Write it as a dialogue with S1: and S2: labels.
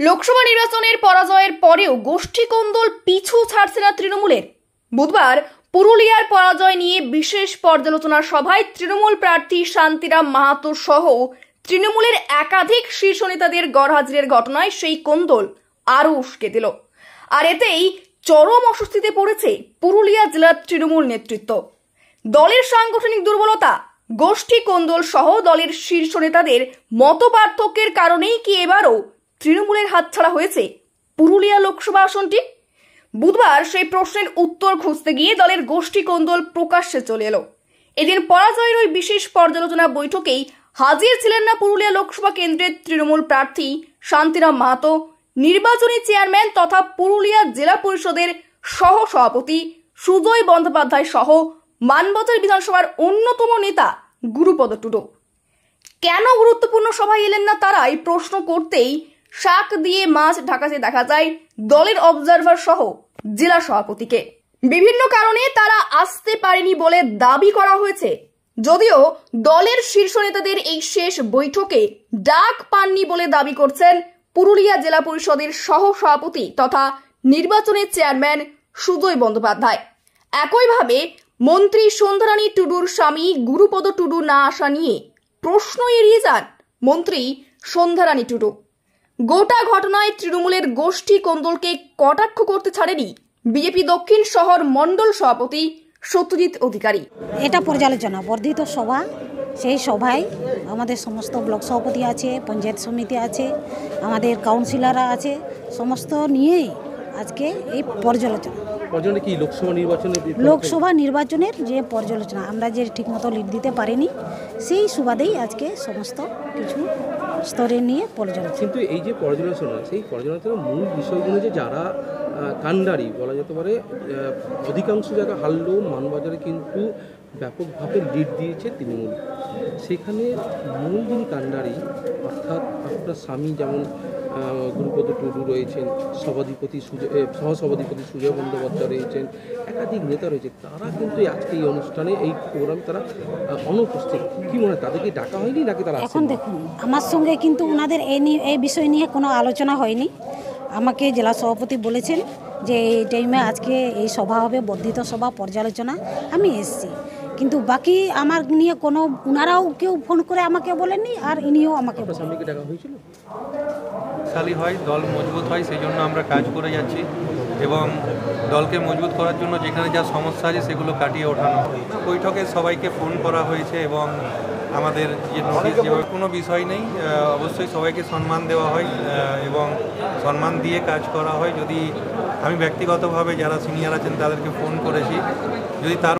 S1: লোকসভা নির্বাচনের পরাজয়ের পরেও গোষ্ঠী কোন্দল পিছু ছাড়ছে না তৃণমূলের। বুধবার পুরুলিয়ার পরাজয় নিয়ে বিশেষ পর্যালোচনা সভায় তৃণমূল প্রার্থী শান্তিরাম মাহাতো সহ তৃণমূলের একাধিক শীর্ষ নেতাদের গড়হাজিরের ঘটনায় সেই কোন্দল আরও উস্কে দিল। আর এতেই চরম অস্বস্তিতে পড়েছে পুরুলিয়া জেলার তৃণমূল নেতৃত্ব। দলের সাংগঠনিক দুর্বলতা, গোষ্ঠী কোন্দল সহ দলের শীর্ষ নেতাদের মতপার্থক্যের কারণেই কি এবারও তৃণমূলের হাতছাড়া হয়েছে পুরুলিয়া লোকসভা আসনটি? বুধবার সেই প্রশ্নের উত্তর খুঁজতে গিয়ে দলের গোষ্ঠী কোন্দল প্রকাশ্যে চলে এলো। এদিন পরাজয়ের ওই বিশেষ পর্যালোচনা বৈঠকেই হাজির ছিলেন না পুরুলিয়া লোকসভা কেন্দ্রের তৃণমূল প্রার্থী শান্তিরাম মাহাতো, নির্বাচনী চেয়ারম্যান তথা পুরুলিয়া জেলা পরিষদের সহ সভাপতি সুজয় বন্দ্যোপাধ্যায় সহ মানবজার বিধানসভার অন্যতম নেতা গুরুপদ টুডু। কেন গুরুত্বপূর্ণ সভায় এলেন না তারা, এই প্রশ্ন করতেই শাক দিয়ে মাছ ঢাকাতে দেখা যায় দলের অবজারভার সহ জেলা সভাপতিকে। বিভিন্ন কারণে তারা আসতে পারেনি বলে দাবি করা হয়েছে। যদিও দলের শীর্ষ নেতাদের এই শেষ বৈঠকে ডাক পাননি বলে দাবি করছেন পুরুলিয়া জেলা পরিষদের সহ সভাপতি তথা নির্বাচনের চেয়ারম্যান সুজয় বন্দ্যোপাধ্যায়। একইভাবে মন্ত্রী সন্ধ্যারানী টুডুর স্বামী গুরুপদ টুডু না আসা নিয়ে প্রশ্ন এড়িয়ে যান মন্ত্রী সন্ধ্যারানী টুডু। গোটা ঘটনায় তৃণমূলের গোষ্ঠী কোন্দলকে কটাক্ষ করতে ছাড়েনি বিজেপি দক্ষিণ শহর মণ্ডল সভাপতি সত্যজিৎ অধিকারী।
S2: এটা পর্যালোচনা বর্ধিত সভা, সেই সভায় আমাদের সমস্ত ব্লক সভাপতি আছে, পঞ্চায়েত সমিতি আছে, আমাদের কাউন্সিলররা আছে, সমস্ত নিয়েই আজকে এই পর্যালোচনা।
S3: কি
S2: লোকসভা নির্বাচনের যে পর্যালোচনা, আমরা যে ঠিকমতো লিড দিতে পারিনি সেই সুবাদেই আজকে সমস্ত কিছু স্তরে নিয়ে পর্যালোচনা।
S3: কিন্তু এই যে পর্যালোচনা, সেই পর্যালোচনার মূল বিষয়গুলো যে যারা কাণ্ডারি বলা যেতে পারে, অধিকাংশ জায়গা হারলেও মানবাজারে কিন্তু ব্যাপকভাবে লিড দিয়েছে তৃণমূল। সেখানে মূল যিনি কাণ্ডারি অর্থাৎ আপনার স্বামী যেমন গুরুপদ টুডু রয়েছেন, সহসভাধিপতি সুজয় বন্দ্যোপাধ্যায় রয়েছেন, একাধিক নেতা রয়েছে, তারা কিন্তু আজকে এই অনুষ্ঠানে এই প্রোগ্রামে তারা অনুপস্থিত। কি মনে হয়, তাদেরকে ডাকা হয়নি নাকি তারা?
S2: এখন দেখুন, আমার সঙ্গে কিন্তু ওনাদের এই বিষয় নিয়ে কোনো আলোচনা হয়নি। আমাকে জেলা সভাপতি বলেছেন যে এই টাইমে আজকে এই সভা হবে, বর্ধিত সভা পর্যালোচনা, আমি এসেছি। কিন্তু বাকি আমার নিয়ে কোনো, ওনারাও কেউ ফোন করে আমাকে বলেননি, আর ইনিও আমাকে
S3: ডাকা হয়েছিল।
S4: শক্তিশালী হয়, দল মজবুত হয়, সেই জন্য আমরা কাজ করে যাচ্ছি এবং দলকে মজবুত করার জন্য যেখানে যা সমস্যা আছে সেগুলো কাটিয়ে ওঠানো হয়। বৈঠকে সবাইকে ফোন করা হয়েছে এবং আমাদের যে নোটিশ, যেভাবে কোনো বিষয় নেই, অবশ্যই সবাইকে সম্মান দেওয়া হয় এবং সম্মান দিয়ে কাজ করা হয়। যদি আমি ব্যক্তিগতভাবে যারা সিনিয়র আছেন তাদেরকে ফোন করেছি, যদি তার